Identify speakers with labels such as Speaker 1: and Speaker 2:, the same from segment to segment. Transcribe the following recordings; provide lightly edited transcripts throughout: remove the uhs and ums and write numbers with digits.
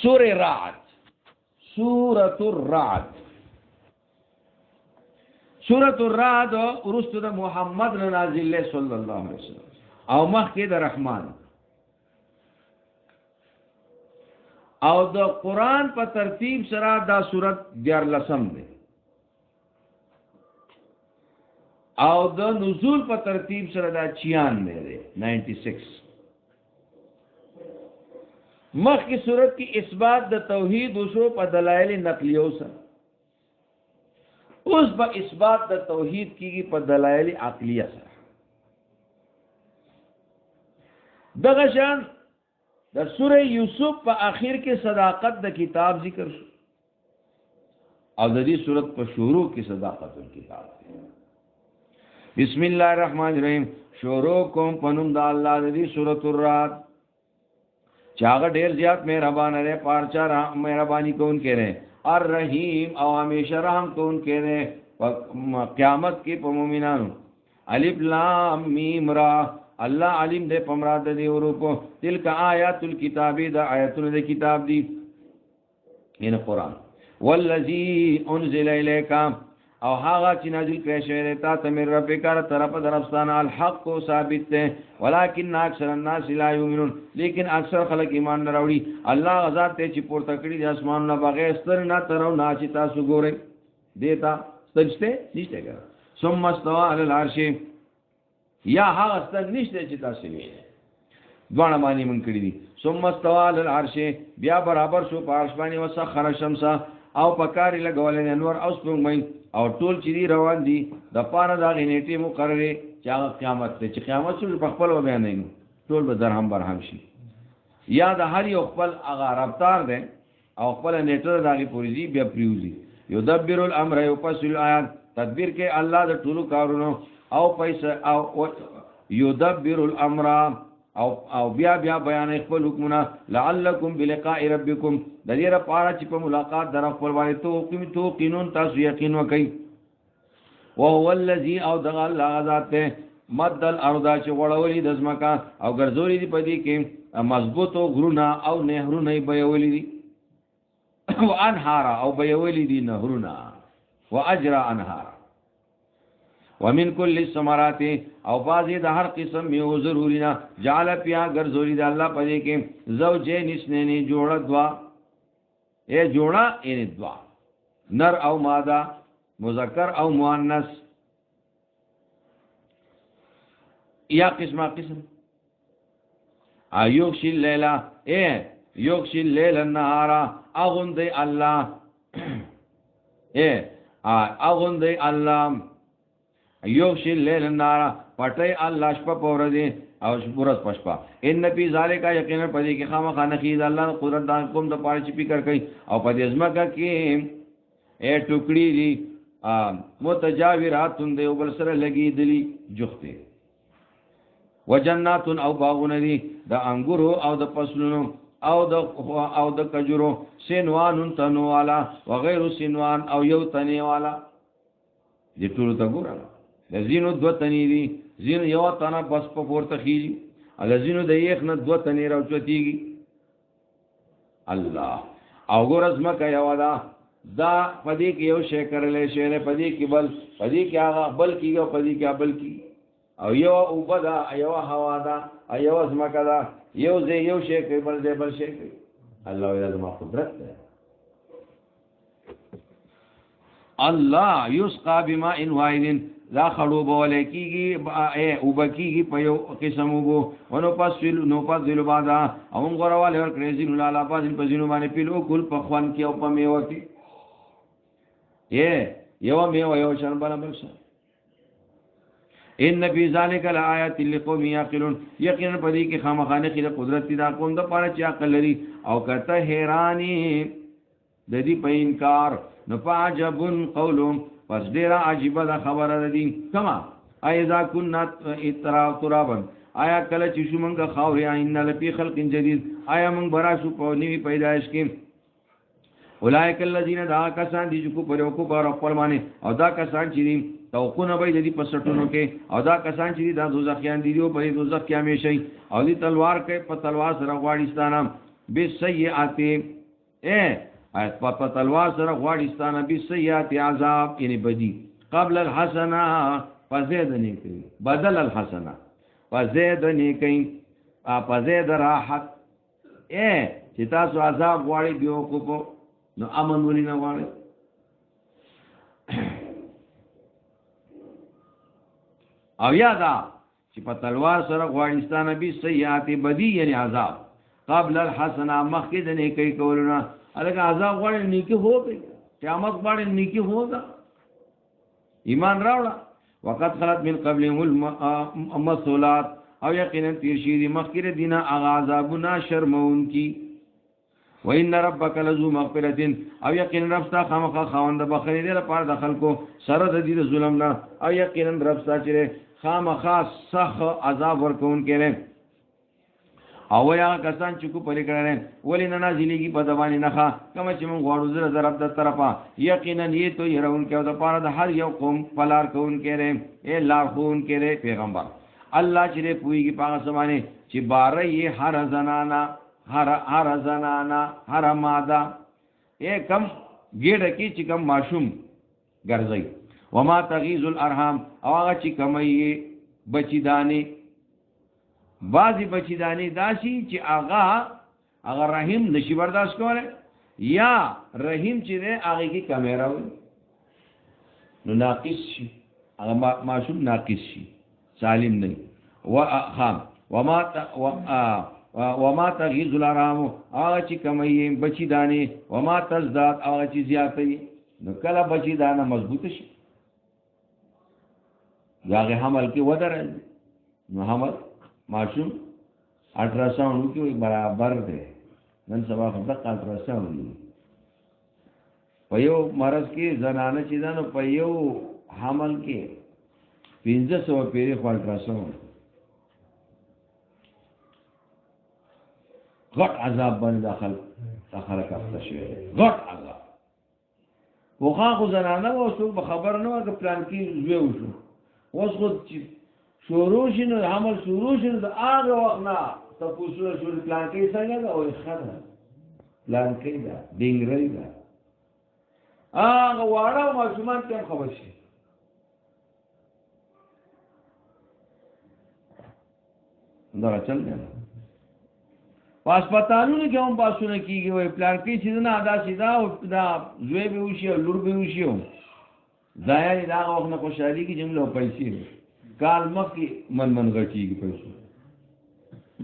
Speaker 1: سورة رعد، سورة الرعد. سورة الرعد ورستو دا محمد نازل له صلی الله علیه وسلم او مخکې د رحمان او د قرآن په ترتیب سره دا سورت 14 دی او د نزول په ترتیب سره دا 96 دی 96. مخکې سورت کی اثبات د توحید وشو په دلایل نقلیو سره، اوس په اثبات د توحید کیږي په دلایل عقلیه سره. دغه شان د سوره یوسف په اخر کې صداقت د کتاب ذکر شو او د دې سورت په شروع کې صداقت الکتاب. بسم الله الرحمن الرحیم. شروع کوم پنوم د الله د دې سورۃ الرعد چاغه ډیر زیات مهربان دی، پارچا مهربانی کون کړي، الرحیم او همیشه رحم کون کړي قیامت کې په مؤمنانو. الف لام میم را، الله علیم دې پمراد دې ورکو. تلک آیات الکتاب، دا آیاتونه د کتاب دي ان قرآن. والذی انزل الیک، او هغه چې نازل کړی شوی دی تا ته من ربک طرف درفستانه الحق کو ثابت ده، ولکن اکثر الناس لا یؤمنون، لیکن اکثر خلک ایمان نه راوړي. الله غزا ته چې پورته کړی د اسمانونو بغیر ستر نه ترو نه چې تاسو ګورئ دیتا ستجته نشته ګر. ثم استوى على العرش، یا هغه ستر نشته چې تاسو وینئ، دوه معنی مونږ کړی دي. ثم استوى على العرش، بیا برابر شو په عرش باندې، وسخر الشمس، او پکاري لګولې انور او سپوږمۍ، او ټول چې روان دي د پاره دا غنیټي مقرره چې هغه قیامت ته، چې قیامت شو په خپل بیان نه ټول به درهم برهم شي. یا د هر یو خپل هغه رفتار ده او خپل نیټه دغه پوریزي بیا پریوزي. یدبر الامر، یفصل الآیات، تدبیر کې الله د ټولو کارونو او پیسې او یدبر الامر او بیا بیان خپل حکمونه. لعلکم بلقاء ربکم، د دې لپاره چې په ملاقات در خپل باندې تو قانون تاسو یقین وکئ. وهو الذی، او دغه الله ذات ته مد الارض، چې غړولې د ځمکه او ګرځولې دي په دې کې مضبوطو غرونه او نهرونه بهولې دي وانهار، او بهولې دي نهرونه واجرا انهار. ومن کل الثمرات، او بازی د هر قسم میوه ضرورینا جعل پیا ګرځولې د الله په دې کې زوجین اثنین، جوړه دوا، جوړه یعنی دوا، نر او ماده، مذکر او مؤنث، یا قسمه قسم. یوغشی اللیلا، یوغشی اللیل النهار، اغندی الله اغندی الله، یوغشی اللیل النهار، پټي الله شپه پور دي او ورځ پشپا. ان فی ذلک، یقینا پدې کې خامخا نخید الله قدرت دان کوم د پاره چې فکر کوي. او پدې ځمکه کې ټوکړي دي متجاورات دی، او بل سره لګي دي جوخته. وجنات، او باغونه دي د انګورو او د فصلونو او د کجورو. سنوان تنو والا وغیر سنوان، او یو تنی والا. دې ټول ته ګورم د زینو دو تنی دي، زین یو تنه بس په پورته خيږي، ال زینو د یخ نه دو تنی راوچتيږي. الله او ګورز مکه یو دا پدې کې یو شی کړلې شی نه، پدې کې بل، پدې کې هغه بل کېږي، پدې کې بل کی، او یو او بدا یو هوا دا یو زمکه دا، یو زه یو شی کوي بل دې بل شی کوي. الله یې زما قدرت ده. الله یسقى بماء واحد، لا خلوب ولیکيږي او بکیږي په یو قسم وو. ونو پاسل بعد او غرواله ور کړی زین لاله پازین په زینو باندې پیلو کول په خوان کې او په میوه کې یو میوه یو شان باندې بس. ان فی ذلک لآیات لقوم یعقلون، یقینا په دې کې خامخانه خیر قدرت دي دا قوم د پاره چې عقل لري. او کته حیرانی د دې په انکار نو پاجبن قولهم، پس ډیر عجیب ده خبره ده. کما ایذا كنا ترابا، آیا کله چې شو مونږه خاورې ان لفی خلق جدید، آیا مونږ برا شو په نوې پیدائش کې. اولئک الذین، دا کسان دي چې کو پرو کو پر خپل باندې، او دا کسان چې دي توقونه به دي پسټونو کې، او دا کسان چې دا دوزخیان دي او په دوزخ کې همیشئ، او دي تلوار کې په تلوار سره غواړي ستانه به سیئات په تلوار سره غواړي ستانه به سیئات عذاب یعنی بدی قبل الحسنه فزيد نیکی بدل الحسنه فزيد نیکی فزيد راحت چې تاسو عذاب غواړي دیو کو نو امن ولې نه غواړي او یادا چې په تلوار سره غواړي ستانه به سیئات بدی یعنی عذاب قبل الحسنه مخکې د نیکی کولونه الګ عذاب غواړي نیکی هوږي قیامت غواړي نیکی هوګا ایمان راوړه وقت خلت من قبلهم المثلات او یقینا تیر شي دي مخکې دینه عذابنا شرمون کی وان ربک لذو مغفرة او یقینا رب ستا خامخا خوند بخری دې لپاره د خلکو سره د دې ظلم نه او یقینا رب ستا چې خامخا سخ عذاب ورکون کړي او یا کسان چې کو پرې کړل ولې نه نازلېږي په دوانې نه کوم چې موږ غواړو زره ضرب د طرفه یقینا یې تو يرون کې د پاره د هر یو قوم پلار کون کړي اے لاخون کړي پیغمبر الله چې پويږي په سمانه چې بار یې هر زنانا هر ماده اے کم ګډه کې چې کم ماشوم ګرځي وما تغیز الارحام او هغه چې کمي بچی دانی بعضی بچی دانی داشي چې هغه رحیم نشي برداشت کوله یا رحیم چې ده هغه کې کیمرا وي نو ناقص شي هغه معصوم ناقص شي سالم نه وخام وما تغیز الارحام هغه چې کمي بچی دانی وما تزداد هغه چې زیاتې نو کله بچی دانه مضبوط شي یاغه حمل کې ودرل نو حمل معصوم الټراساوند کې برابر دی نن سبا خو د الټراساوند په یو مرض کې زنانه چې دانو په یو حمل کې 1500 پیری خو الټراساوند غټ عذاب باندې داخل کافته شوی غټ عذاب وخا خو زنانه او څوک خبر نه و پلان کې زوی وشو اوس خو شروع شنو عمل شروع شنو د هغه وخت نه تاسو شروع پلان کې څنګه دا او خبره پلان کې دا ډینګري دا هغه واړه ماشومان ته خبر شي دا چل دی پاسپاتالونو کې هم باسونه کیږي وای پلان کې چې نه ادا سیدا او دا زوی به وشي او لور به وشي ځای دا وخت نه خوشحالي کې جمله پیسې کال مکه من غټیږي پیسې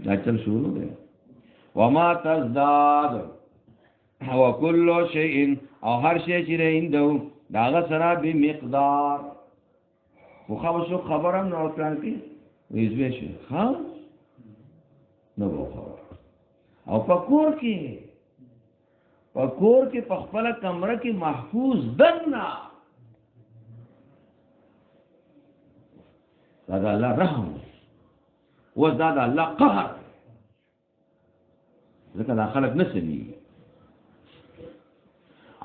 Speaker 1: دا چل شروع دی وما تزداد وكل شيء او هر شی چې رینده داغه سره به مقدار خو خبرم نو پلان کې ویزوي شي ها نو خبر او پکور کې په خپل کمره کې محفوظ دنا دا الله رحم و دا الله قهر ځکه دا خلق نسمي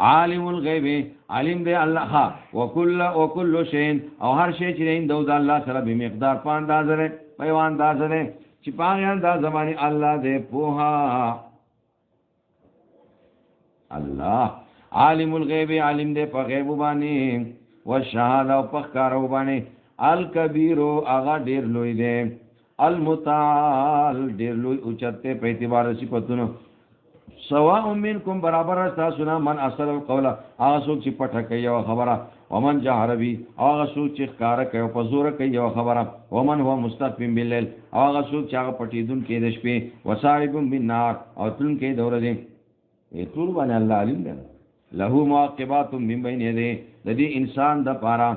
Speaker 1: عالم الغیب علم دی الله وکل شیء او هر شی چې رین د الله سره به مقدار پاندازره پیوان دازره چې پاغیان دا زمانی الله دې پوها الله عالم الغیب علم دې په غیب باندې والشهاده او په کارو باندې الکبیر اغا ډیر لوی دی المتعال ډیر لوی اوچته په اعتبار صفاتونو سواء منکم برابر تاسو نه من اصل القول هغه څوک چې پټه کوي او خبره ومن جهر بی هغه څوک چې ښکار کوي او په زور کوي او خبره ومن هو مستقیم باللیل هغه څوک چې هغه پټیدون کې د شپې وصائب بالنار او تلون کې د ورځې ټول باندې الله علم دی له معقبات من بین یدیه د دې انسان د پاره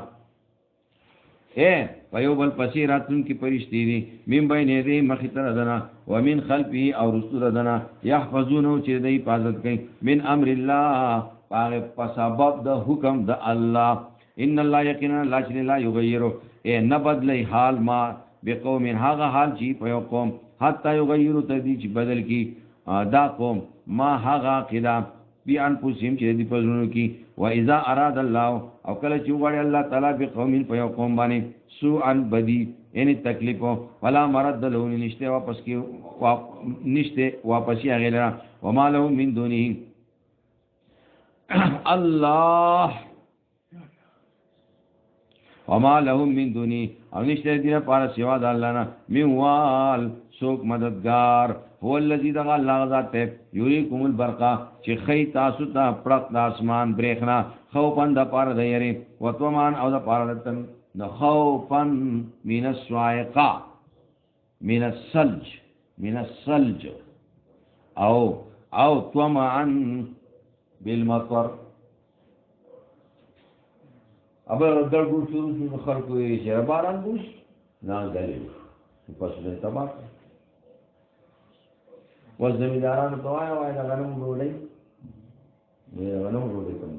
Speaker 1: ویو بل پسیراتون کی پرشتی دی من بین یدی مخیطر دنا ومن خلفی او رسول دنا یحفظونو چی دی حفاظت کئی من امر اللہ پسبب دا حکم دا اللہ ان اللہ یقینا اللہ چلی لا یغیرو نبدلی حال ما بقوم هاغا حال چی پیو قوم حتی یغیرو تردی چی بدل کی دا قوم ما هاغا قدا بی انفسهم چې دی پزونو کی و اذا اراد الله او کله چې وغواړي الله تعالی به قوم په یو قوم باندې سوء بدی یعنی تکلیف ولا مرد له نشته واپس کی نشته واپس یې غیلا و ما له من دونه الله وما لهم من دوني او نشته دینه پاره سوا د الله نه میوال سوک مددگار هو الذي دغ الله ذات یریکم البرقا چې خی تاسو ته پړق د اسمان برېخنا خوفن د پاره د یری وتومان او د پاره د تم د خوفن من الصاعقه من الثلج او طمعا بالمطر ابل درګو شروع خلکو یې شرباران بوش نه غلې پس دې تبا و زمیدارانو ته وای دا غنم وروړي کوم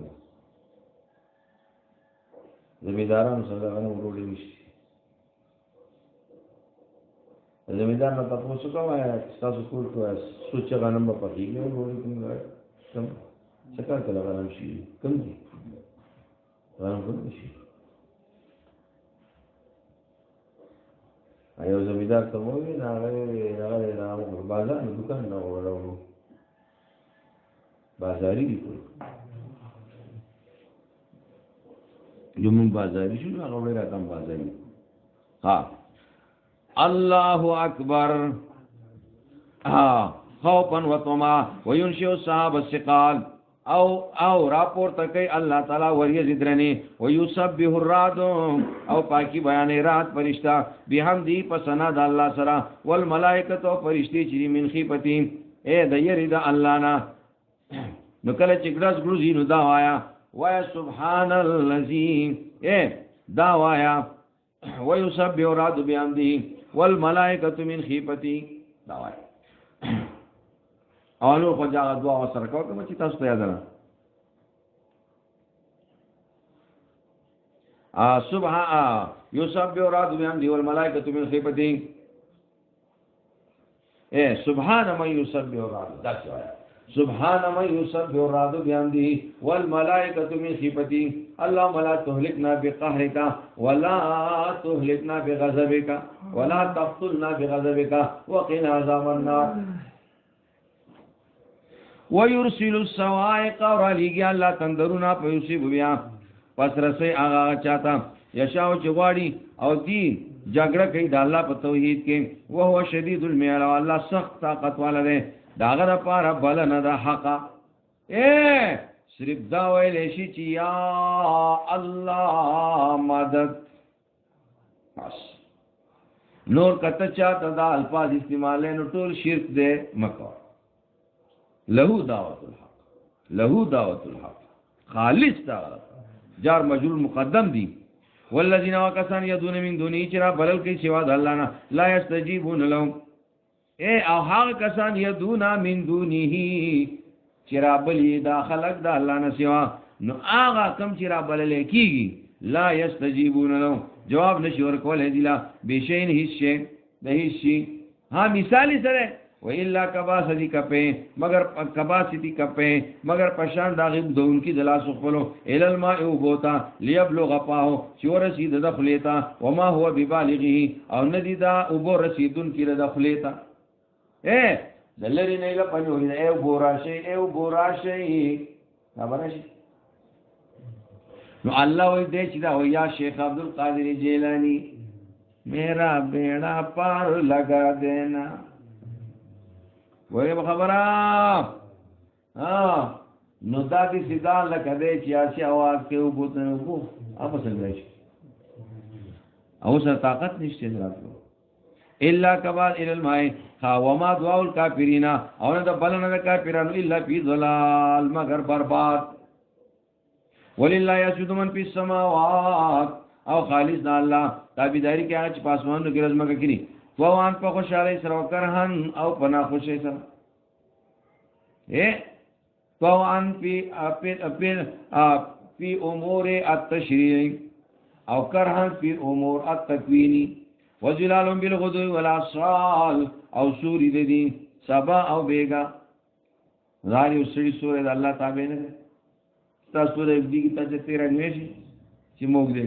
Speaker 1: زمیدارانو سره غنم وروړي وشي زمیدار نه تاسو کومه تاسو کول کوه سوچ غنم په پخېږي وروړي کوم څه کار کوي غنم شي کوم دي غنم شي ایو زمیدار ته وایي نه هغه بازار نه دکان نه وراو بازاري دي جمون بازاري شو هغه ډیر کم بازاري ها الله اکبر خوفا وطمعا وينشئ السحاب الثقال او راپور تکي الله تعالی وریځ درنی ويسبح الرعد او پاکي بیان رات فرشتہ بحمدی پسنا د الله سره والملائکه او فرشتي چې من خيفتي اے د یری د الله نا نو کله چې ګرځ ګروزي نو دا وایا سبحان الذي اے دا وایا ويسبح الرعد بحمدی والملائکه من خيفتي دا وایا اولو خو جا دعا سره کوم چې تاسو ته یاد نه سبحان یسبح الرعد بحمده والملائکه من خیفته سبحان من یسبح الرعد دا څه سبحان من یسبح الرعد بحمده والملائکه من خیفته اللهم لا تهلكنا بقهرك ولا تهلكنا بغضبك ولا تقتلنا بغضبك وقنا عذاب النار ويرسل الصواعق ورلیږي الله تندرونا پيوسي بیا پس رسي هغه چاته یشاو چغواړي او دی جګړه کوي د الله په توحید کې او هو شدید المعال الله سخت طاقت والا دی داغه لپاره بل نه د حق صرف دا ویل شي چې یا الله مدد بس نور کته چاته دا الفاظ استعمال نو ټول شرک دی مکو له دعوت الحق خالص دا جار مجرور مقدم دی والذین وکسان یدون من دونه چرا بلل کی سوا د الله نه لا یستجیبون لهم او هغه کسان یدون من دونه چرا بلی دا خلق د الله نه سوا نو هغه کم چرا بلل کیږي لا یستجیبون لهم جواب نشي ورکول دی لا بشین هیڅ د هیڅ ها مثالی سره و الا کباسدی کپے مگر کباسدی کپے مگر پشان داغب دون کی دلاس خپلو ال الماء وبوتا ليبلغ فاه چور رسید دخلیتا وما هو ببالغه او ندی دا وبو رسیدون کی دخلیتا دلری نه لا پنو نه بوراشی خبرشي نو الله وی دې چې دا یا شیخ عبد القادر جیلانی میرا بیڑا پار لگا دینا وې خبره نو دا دې سیدا لکه دې چې اسی आवाज کې وبوت نه وو اپ څنګه شي او سره طاقت نشته دراتو الا کبال الى الماء وما دعاء الكافرين او نه د بلنه د کافرانو الا فی ضلال مگر برباد ولله یسجد من فی السماوات او خالص د الله تابعداري کې هغه پاسمانو کې رزمګه کړي وان په خوشاله سره وکرهن او پنا خوشي سره وان فی امور التشریع او کرهن فی امور التکوینی وجلال بالغدو والعصال او سوری دي سبا او بیگا زاری وسړي سورې د الله تابع نه تاسو دې دې ته چې 13 نشي چې موږ دې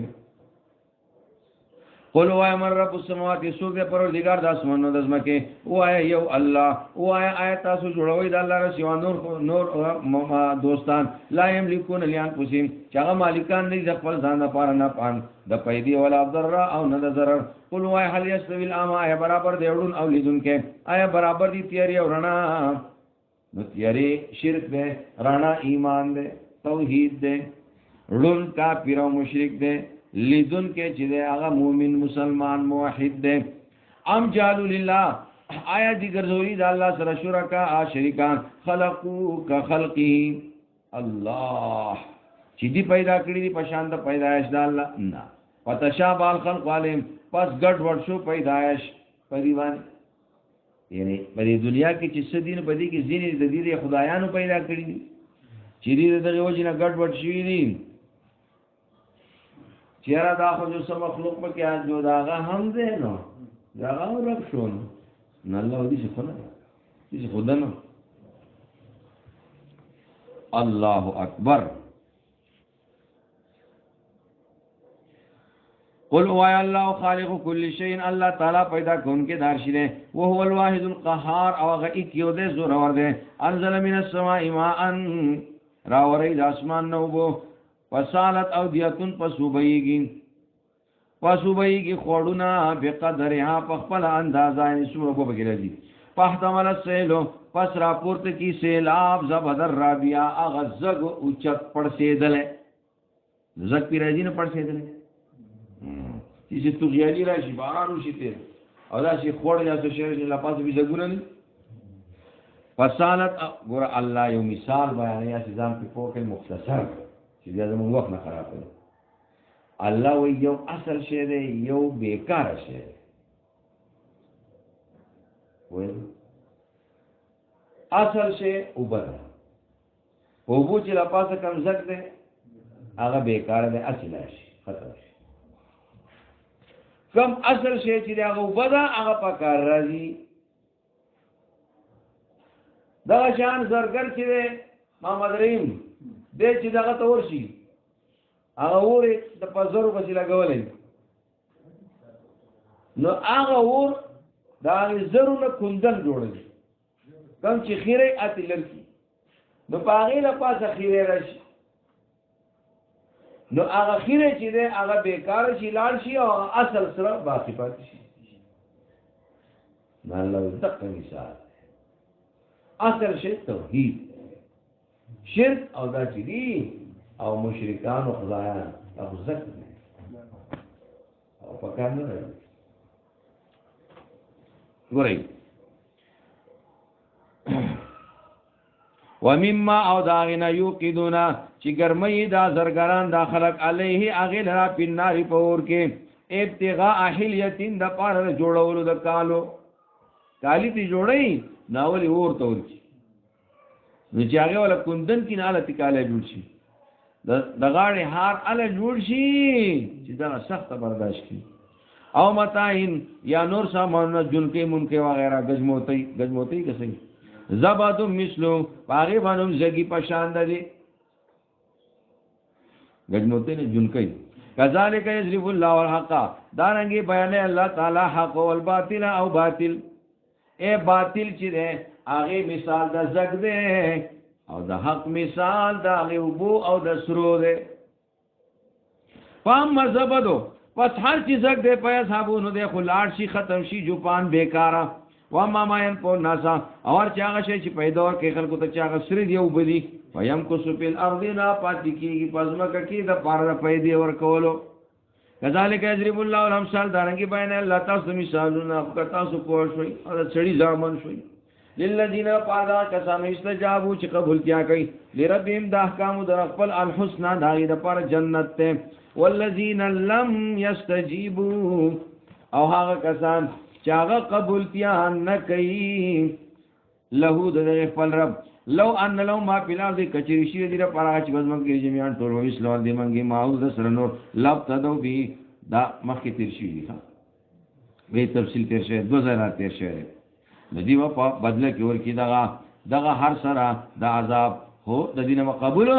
Speaker 1: قل وای من رب السماوات سوق دې پروردگار د اسمانونو د زمکه وای یو الله وای آیات تاسو جوړوي د الله رسول نور دوستان لا یملکون لانفسهم چې هغه مالکان نه د خپل ځان لپاره نه پان د پیدي ولا ضرر او نه د ضرر قل وای هل یستوی الاعمى یا برابر دی وړون او لیدونکو آیا برابر دي تیاری او رڼا نو تیاری شرک دی رڼا ایمان دی توحید دی وړون کافر او مشرک دی لیدون کې چې هغه مؤمن مسلمان موحد دی ام جعلوا لله آیا دي ګرځولي د الله سره شرکا شریکان خلقو كخلقه الله چې دی پیدا کړی دی پشان د پیدایش د الله نه فتشابه الخلق عليهم پس ګډ وډ شو پیدایش په دیوان یعنی په دنیا کې چې څه دین په دې کې ځینې د دې خدایانو پیدا کړی دي چې دې دغه وجنه ګډ وډ شوی دي چیرې دا خو جو سم مخلوق په کې جو داغه هم ده نو داغه رب شو نه الله دې څه نه دې خدا نه الله اکبر قل هو الله خالق كل شيء الله تعالی پیدا کون کې دارشله او هو الواحد القهار او هغه یو دې زور ور دې انزل من السماء ماء راوري د اسمان نو بو فصالت او دیتون پسوبئیگی خوڑونا بقدرها پخپل اندازہ سورہ کو بگیر دی فاحتمل السیلو پس راپورت کی سیلاب زبدر رابیا اغزگ اچت پڑ سیدلے زگ پی رازی نا پڑ سیدلے چیسی تغیالی راشی بارانو شی تیر او دا شی خوڑ جاسو شیر جی لپاسو بی زگونا نی فصالت گورا اللہ یو مثال بیانی یا سیزان پی پوکل مختصر چې بیا زموږ وخت نه خراب کړي الله وی یو اصل شی دی یو بیکار شی دی وای اصل شی وبره وبو چې لا پاسه کم زک دی هغه بیکار دی اصل شی ختم شي کم اصل شی چې هغه وبده هغه پکار راځي دا شان زرګر چې محمد رحیم دې چې دغه تور شي هغه وره د پزرو په لګولې نو هغه ور دا زرو نه کندن جوړل کوم چې خیره اتی لري نو پاغې له پاسه خیره راشي نو هغه خیره چې ده هغه بیکار شي لاړ شي او اصل سره باقی پاتې شي نه الله دغه مثال اصل شی توحید شرک او دا چې دي او مشرکان او خدایان او ذکر او پکار نه لري ګورئ ومما او داغنا یوقدونا چې ګرمي دا زرګران داخلك علیه اغل را پناری پور کې ابتغاء حلیتین د پاره جوړولو د کالو کالی تی جوړی ناولی اور تور کی نو چې هغه ولا کندن کې نه لته کاله جوړ شي د غاړې هار ال جوړ شي چې دا سخت برداشت کی او متاین یا نور سامان جنکې منکې وغیرہ گجموتی کسي زبادو مثلو باغی بانم زگی پشاند دی گجموتی نے جنکې کذالک یضرب الله الحق دارنګي بیان الله تعالی حق او الباطل او باطل اے باطل چې ده هغه مثال د زګ ده او د حق مثال د غوبو او د سرو ده پام مزبدو پس هر چیز زګ ده په صابونو ده خلاړ شي ختم شي جوپان بیکارا و ما ماین په ناسا اور چې هغه شي چې پیدا ور کې خلکو ته چې هغه سری دی او بدی ويم کو سپل ارضنا پاتې کیږي پزماکه کې د پاره پیدا ور کولو کذالک یضرب الله الامثال دارنګي بیان الله تاسو مثالونه تاسو پوښوي او چړي ځامن شوي للذین قالا کسانو استجابو چې قبول کیا کوي لربهم د احکام د خپل الحسنا دای د پر جنت ته والذین لم یستجیبوا او هغه کسان چې هغه قبول کیا نه کوي له د خپل رب لو ان لو ما بلاد کچری شی دی را پاره چې بزم کې جميعان ټول وې سلام دی منګي ماوز سره نور لب تدو بي دا مخکې تیر شي دي به تفصیل تیر شي 2000 تیر شي ندی و په بدله کې ور کې دغه هر سره د عذاب هو د دینه مقبول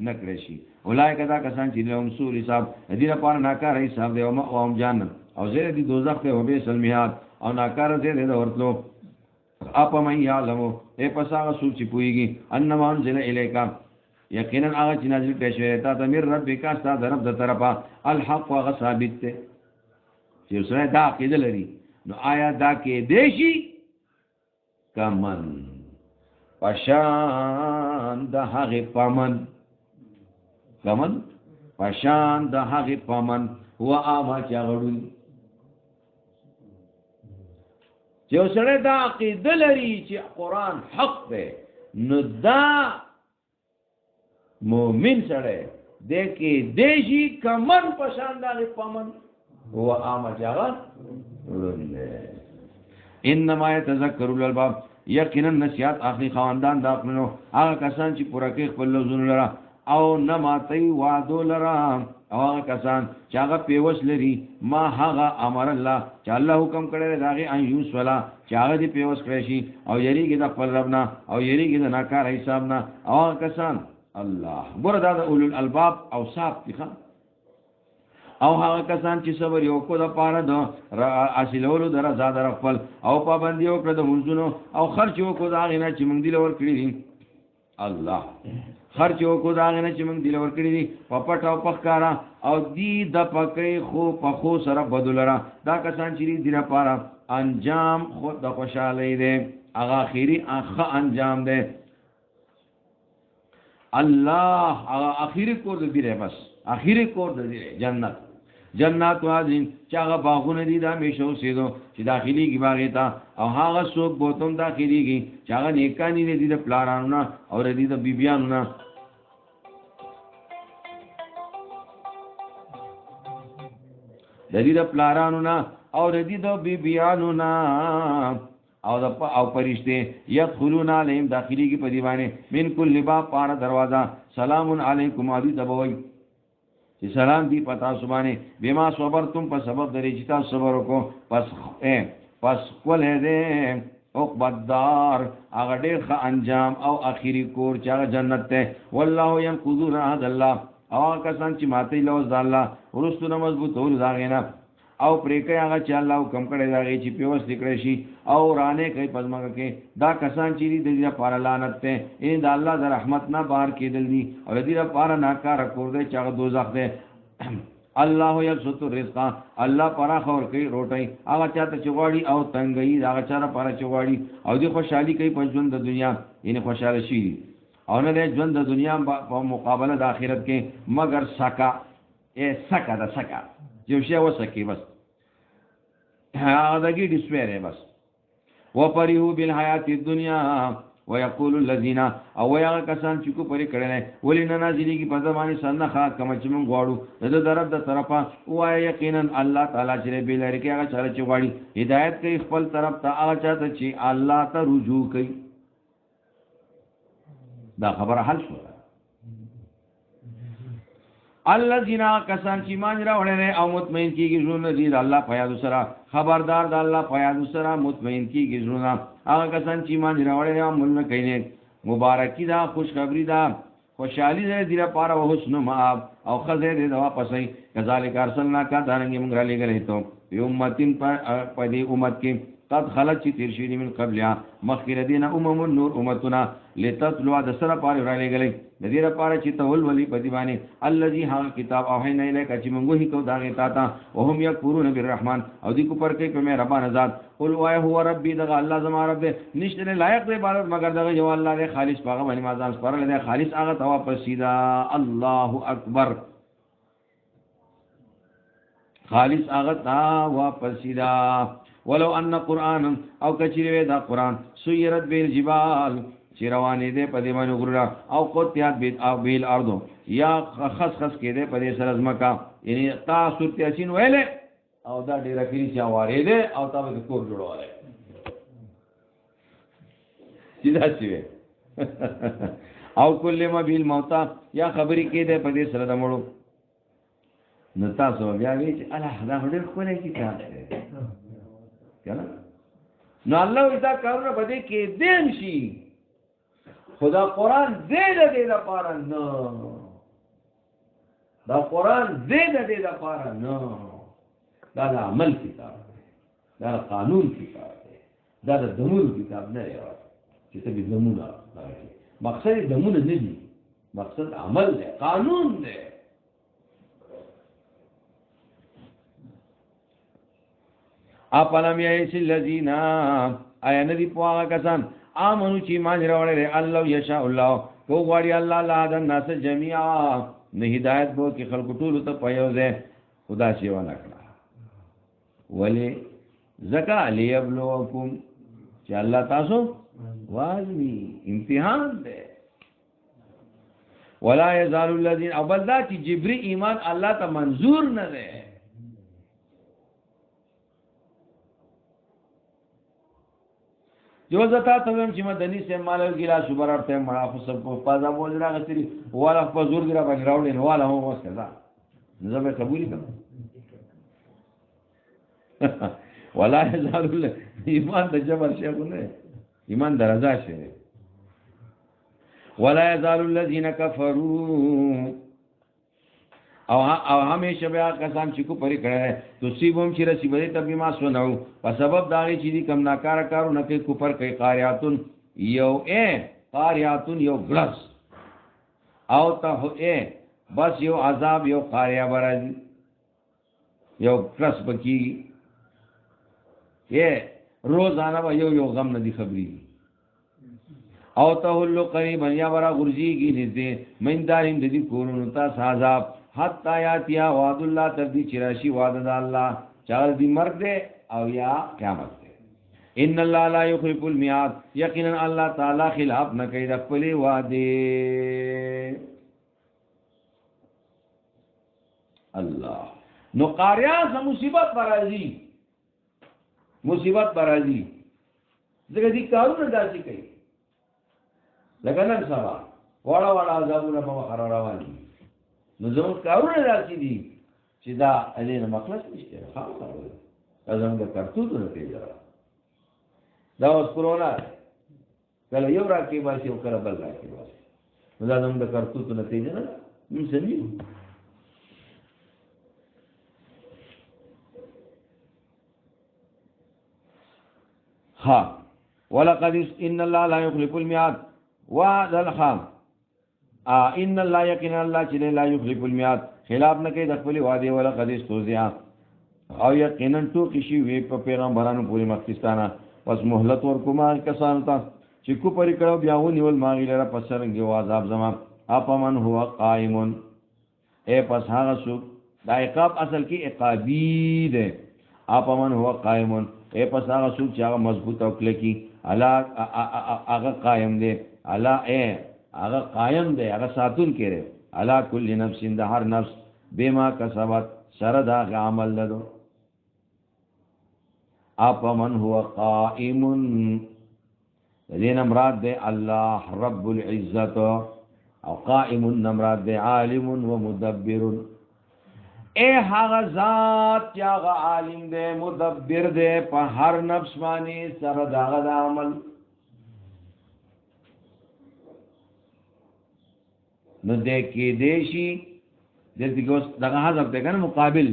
Speaker 1: نکړي شي اولای کدا کسان چې له مسول حساب دینه پاره ناکاره حساب دی او هم جان او زه دې دوزخ ته وبې سلمیات او ناکار دې د ورتلو اپا من یعلمو اے پساغ سوک چی پوئیگی انما انزل الیکا یقینا آغا چی نازل پیشوئے تا تا میر رب بکاستا در رب در طرفا الحق واغا ثابت تے چی اسرائے دا عقیدہ لری نو آیا دا کے دیشی کمن پشان دا حق پامن کمن پشان دا حق پامن ہوا آما چا غڑوی چې سره دا عقیده لري چې قرآن حق دی نو دا مؤمن سره د کې دیشي کمن پشان دا پمن هو عام جاغه انما يتذكر الالباب یقینا نسیات اخلي خواندان دا خپلو هغه کسان چې پوره کې خپل لوزونه لرا او نه ماتي وعدو لرا او هغه کسان چې هغه پیوس لري ما هغه امر الله چې الله حکم کړی داغه ان یوس ولا چې هغه دی پیوس کړی شي او یریږي د خپل ربنا او یریږي د ناکار حساب نه او هغه کسان الله بردا د اولل الباب او صاحب تخا او هغه کسان چې صبر یو کو د پاره د اصلولو در زاد خپل او پابندي وکړه د منځونو او خرچ وکړه دا غنه چې موږ دی لور کړی دي الله خرچ وکړو دا غنه چې موږ دلور کړی دي پپټ او پخکارا او دی د پکې خو په خو سره بدلرا دا کسان چې دی لپاره انجام خود د خوشاله دی هغه اخیری اخ انجام دی الله هغه اخیری کور دی بس اخیری کور دی جنت جنات وازین چې هغه باغونه دي دا میشو سیدو چې داخلي کی باغې تا او هغه څوک بوتم داخليږي چې هغه نیکانی دي د پلارانو نه او د بیبيانو نه د دې د پلارانو نه او د دې د بیبيانو نه او پرشته يدخلون عليهم داخلي کی په دیوانه من کل باب پار دروازه سلام علیکم ابي تبوي چې سلام دی پتا سبحانه بما صبرتم په سبب درې چې تاسو صبر وکړو پس ولې دې عقبدار هغه ډېر ښه انجام او اخیری کور چې هغه جنت ته والله ينقذ عهد الله او کسان چې ماته لوز د الله ورستونه مضبوطول داغینا او پریکه هغه چې الله حکم کړی داږي چې پیوس لیکړی شي او رانه کوي پزماګه کې دا کسان چې د دې لپاره لعنت ته ان د الله د رحمت نه بهر کېدل دي او د دې لپاره ناکار کور دی چې هغه دوزخ دی الله یبسط الرزق الله پرا خور کوي روټي هغه چاته چغواړي او تنګي هغه چاته پرا چغواړي او دې خوشحالي کوي په ژوند د دنیا یعنی خوشاله شي او نه د ژوند د دنیا په مقابله د آخرت کې مگر سکا سکا د سکا جو شی وسکی بس هغه دګی ډسپیره بس وپریحو بالحیات الدنیا ويقول الذين او یا کسان چې کو پرې کړل ولین نازلی کی په زمانه سنخه کم چې مونږ غواړو د درب د طرفه وای یقینا الله تعالی چې به لري کې هغه چاله چې غواړي هدایت کوي خپل طرف ته هغه چاته چې الله ته رجوع کوي دا خبره حل شو الذين کسان چې مان راوړل او مطمئن کیږي ژوند دې الله پیاد سره خبردار د الله پیاد سره مطمئن کیږي ژوند هغه کسان چې مان راوړل او مل کینې مبارکی دا خوشخبری دا خوشحالی دې لپاره او حسن مآب او خزه دې دا واپسې کذالک ارسلنا کا دارنګ موږ را لګلې ته امتین په دې امت کې قد خلت چې تیر شي من قبلها مخکې دین نور امتنا لتتلوا د سره پاره را لګلې د دې لپاره چې تول ولی په دی باندې الذي ها کتاب او نه الیک چې موږ هی کو دا غتا تا او هم یکفرون بالرحمن او دې کو پر کې په مې ربان ذات قل وای هو ربي دغه الله زما رب نشته لایق دی عبادت مگر دغه یو الله دې خالص پاغه باندې مازان سپارل دې خالص هغه توا پسیدا الله اکبر خالص هغه تا واپسیدا ولو ان قرآن او کچری دا قرآن سیرت بیل جبال چې روانې ده په دې باندې غرونه او قطیات بیل ارضو یا خس خس کې ده په دې سره ځمکا یعنی تاسو تاسین ویلې او دا ډیره کلی چې واره ده او تاسو د کور جوړواله سیدا سی او کله ما بیل موتا یا خبرې کې ده په دې سره د مړو نو تاسو بیا وی چې الله دا ډېر خولې کې کار دی کنه نو الله اذا کارونه بده کې دین شي خدا قرآن دې لپاره نه دا قرآن دې لپاره نه دا د عمل کتاب دی، دا د قانون کتاب دی، دا د دمونو کتاب نه دی چې ته به دمونه مقصد دمونه نه دي، مقصد عمل دی، قانون دی. اپلم یئس الذین آیا ندی پواغا کسان آمنو چی ایمان راوړل الله یشاء الله کو غواړي الله لا د الناس جميعا نه هدایت بو کې خلق ټول ته پيوځه خدا شی ونه کړه ولی زکا لیبلوکم چې الله تاسو وازمی امتحان ده. ولا یزال الذین ابدا چې جبری ایمان الله ته منظور نه ده. جو زتا ته چې مدني سے مالو ګلا شوبر ارته مړه خو سب په پازا بول راغتري والا په زور ګرا باندې راوړل والا هو وسه نظام قبول کړه. ولا یزال ایمان د جبر شی نه ایمان درجه شی. ولا یزال الذین کفروا او همیشه بیا کسان چې کو پرې کړه تو سیبم چې رسیبې ته بما سنو په سبب داږي چې کم ناکار کارو نه کې کفر کوي قاریاتن یو قاریاتن یو غلس او ته بس یو عذاب یو قاریا برازي یو غلس بکی روزانه به یو غم نه دی خبري او تهلو قریبا یا ورا غرزی کی نزدې من دارین د دې کورونو ته عذاب حتی یاتیا وعد الله تردی چراشی وعد الله چاغ دی مرګ دے او یا قیامت دے. ان الله لا یخلف الميعاد یقینا الله تعالی خلاف نہ کوي د خپل وعده. الله نو قاریا سم مصیبت برازي زګ دي کارونه داسي کوي لکه نن سبا وړا عذابونه په قرار روان دي. نو زموږ کارونه داسې دي چې دا علینه مخلص نشته خاصه زموږ د کرتوتو نتیجه دا اوس کرونا کله یو راکې باسي او کله بل راکې باسي نو دا زموږ د کرتوتو نتیجه نه موږ سمجو. ها ولقد ان الله لا يخلف الميعاد وعد الخام ان الله یقینا الله چې لا یخلف الميعاد خلاف نه کوي د خپل وعده ولا قدیس توزیا او یقینا تو کشي وی په پیغمبرانو پوری مخکستانه پس مهلت ورکوما کسان ته چې کو پرې کړو بیا ونیول ماغی لره پسرنګ یو عذاب زما اپمن هو قائمون پس هغه څوک دا عقاب اصل کې عقابی ده. اپمن هو قائمون پس هغه څوک چې هغه مضبوط او کلکی الا هغه قائم ده الا هغه قائم دی هغه ساتون کړي الا کل نفس د هر نفس بما کسبت سره دا عمل لدو. اپمن هو قائم دین امراد دی الله رب العزت او قائم امراد دی عالم و مدبر. هغه ذات چې هغه عالم دی مدبر دی په هر نفس باندې سره دا عمل. نو دې کې دیشي دې ګوس دغه حذف ده کنه مقابل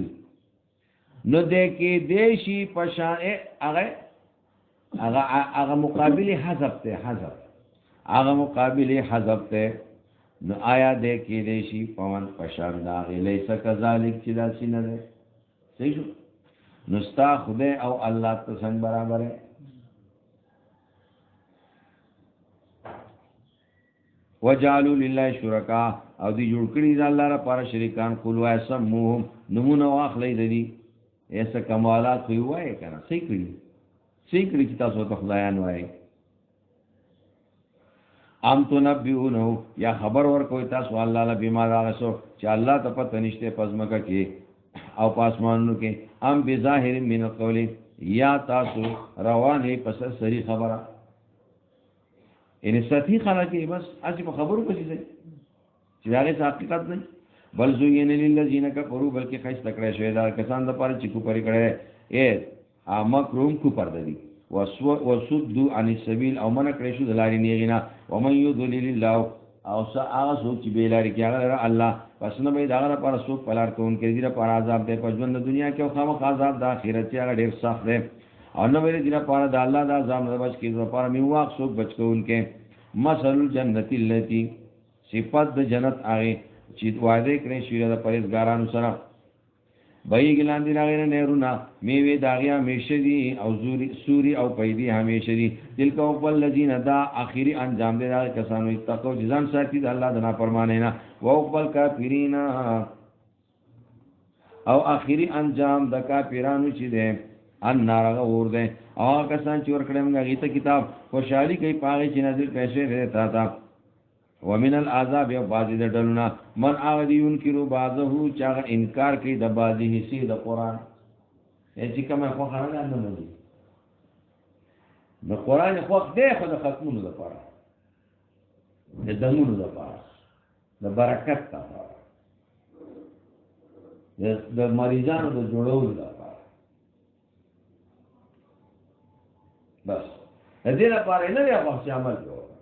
Speaker 1: نو دې کې دیشي پشان هغه مقابل حذف ده هغه مقابل حذف ده. نو آیا دې کې دیشي پون پشان دا لیس کذالک چې دا سینه ده صحیح شو. نو ستا خدای او الله ته څنګه برابر ہے. وجعلوا لله شرکا او دی جوړ کړی د الله لپاره شریکان قولوا اسمهم نمونه واخلې د دې ایسه کمالات وی وای کنه صحیح کړی چې تاسو ته خدایان وای. ام تنبئونه یا خبر ورکوي تاسو الله له بما راغسو چې الله ته پته نشته پزماکه کې او پاسمانونو کې ام بظاهر من القول یا تاسو روانه پس صحیح خبره ان سطحی خلک بس اسی په خبرو پسې ځي چې هغه حقیقت نه بل زوین للذین کفروا بلکې خیس تکړه شوی دا کسان د پاره چې کو پرې کړه مکروم کو پردی وسدوا عن السبيل او من کړی شو د لارې نیغینا ومن یضلل الله او هغه څوک چې بیلاری کې هغه الله پس نه به دا پر څوک پلار کوون کې دې پر عذاب دې پښوند دنیا کې او خامخ عذاب د آخرت کې هغه ډیر سخت دی او نو به دې پر د الله دا عذاب نه بچ کې پر میواق څوک بچ کوون کې مثل الجنت التي صفات د جنت هغه چې وعده کړی شوی د پرهیزګارانو سره بای ګلان دي راغره نهرونا میوه داغیا همیشه دي او سوري او پیدي همیشه دي دل کو بل الذين دا اخیری انجام دي دا کسانو تقو ځان ساتي د الله د نافرمانه نه او بل کافرین او اخیری انجام د کافرانو چې دي ان نارغه ور دي او کسان چې ور کړم غیته کتاب خوشحالي کوي پاغه چې نازل پیسې رہتا تا ومن العذاب یا بعضی د ډلنا من اغدی ينکرو بعضه چاغه انکار کوي د بعضی حصے د قران چې کومه خو خانه نه نه دي د قران خو دې خو د ختمونو لپاره د دمونو لپاره د برکت لپاره د مریضانو د جوړولو لپاره بس دې لپاره نه دی هغه عمل کوي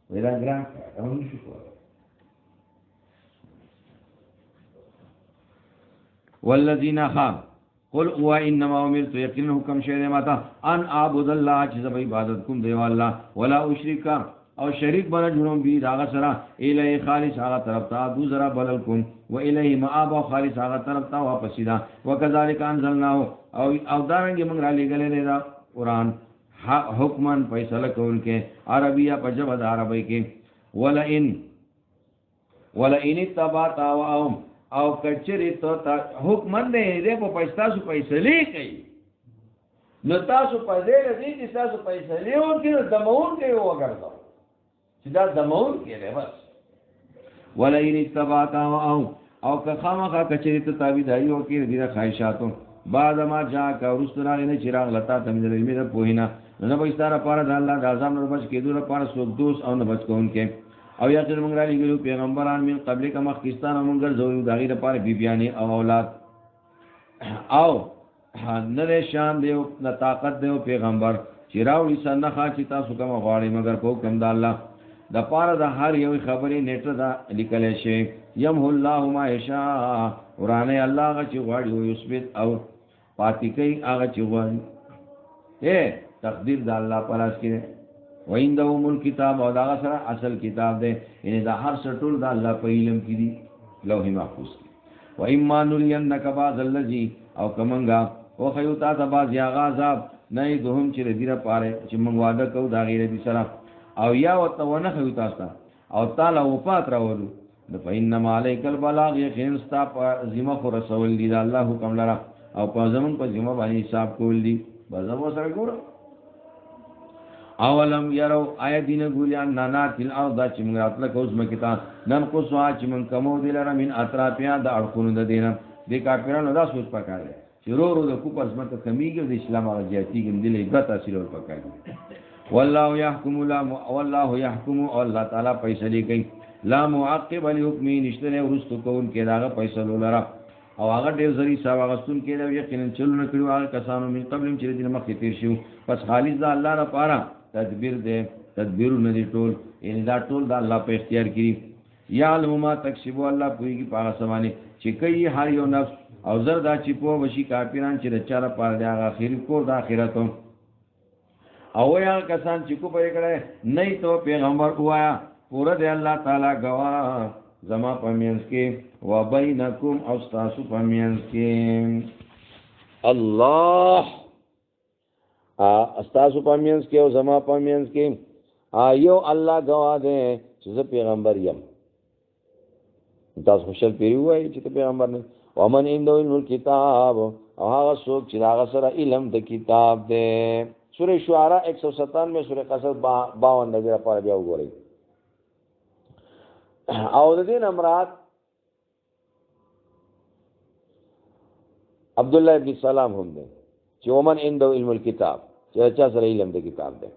Speaker 1: ویلا ګران هم نشو کولای والذین خام قل هو انما امرت یقینا حکم شوی ماته ان اعبد الله چې زب عبادت کوم دی الله ولا اشرک او شریک بل جوړم بي داغه سره الی خالص هغه طرف ته دو زرا بلل کوم و الی مآب خالص هغه طرف ته واپس دا وکذالک انزلناه او دارنګ موږ را لګلې دا قران حکمن فیصله کون کې عربیه په ژبه د عربی کې ولئن تبعت او کچری ته حکمن دې په پیسې فیصله کوي نو تاسو په دې چې تاسو فیصله وکړئ دمون کې وګرځاو چې دا دمون کې دی بس ولئن تبعت او که خامخا کچری ته تابعداري وکړي دې خواهشاتو بعد ما جا کا ورستراغ نه چراغ لتا تم دې علم د پوهینا نه به ستاره پاره د الله د اعظم نه بچ کېدو لپاره څوک دوست او نه بچ کون کې او یا تر موږ را لګلو پیغمبران من قبل کا مخکستان موږ ګرځو د غیر لپاره بیبيانې او اولاد او نه شان دیو نه طاقت دیو پیغمبر چې راوړي سنخا چې تاسو کوم غواړي مگر کو کوم د الله د پاره د هر یو خبرې نیټه دا لیکل شي یم الله ما یشاء ورانه الله غ چې غواړي او یثبت او پاتې کوي هغه چې غواړي تقدیر د الله پلاس کې وینده مل کتاب او دا سره اصل کتاب دی یعنی دا هر څه ټول د الله په علم کې دي لوح محفوظ کې و اما نرینک بعض الذی او کمنګا او خیوتا تبا زیاغ عذاب نه دوهم چې ردیره پاره چې موږ وعده کوو دا غیر دي سره او یا وتونه خیوتا ستا او تعالی و پات راولو د فینما علیک البلاغ یقین ستا ذمہ خو رسول دی الله حکم لرا او په زمون په ذمہ باندې حساب کول دي بازمو سره ګور اولم یرو آیدین ګوریان نانا تل او دا چې موږ خپل کوز مکتا نن کو سوا چې موږ کومو دلاره من اطرافیا د اړخونو د دینه د کافرانو دا سوچ پکاره چې رو د کو پزمت کمیږي د اسلام او جهتیږي د عبرت حاصل ور پکاره والله يحكم لا والله يحكم الله تعالی فیصله کوي لا معقب لحکم نشته ورستو کون کې داغه فیصله لرا او هغه ډیر زری صاحب غستون کې دا یقینا چلو نه کړو هغه کسانو من قبل چې دین مخکې تیر شو پس خالص د الله لپاره تدبیر دے تدبیر ندی ټول ان دا ټول د الله په اختیار کې یا علم ما تکسبو الله پوری کی پاغه سمانه چې کوي هر یو نفس او زر دا چې په وشي کافران چې رچاله پاره د اخر کو د اخرت او یا کسان چې کو پرې کړه نه ته پیغمبر وایا پورا د الله تعالی گواه زما پمینس کې و بینکم او تاسو پمینس کې الله استاسو پامینس کې او زما پامینس کې یو الله گواه دی چې زه پیغمبر یم تاسو خوشل پیری وای چې پیغمبر نه ومن عنده الکتاب او هغه څوک چې هغه سره علم د کتاب دی سورہ شعراء 197 سورہ قصص 52 دغه لپاره بیا وګورئ او د دې امرات عبد الله ابن سلام هم دی چې ومن عنده علم الكتاب چې چا سره علم د کتاب دی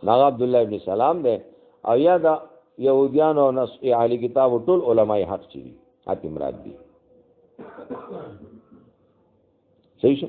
Speaker 1: ناغ عبد الله ابن سلام دی او یا دا يهوديان او نص اهل کتاب ټول علماء حق چي حق مراد دي صحیح شو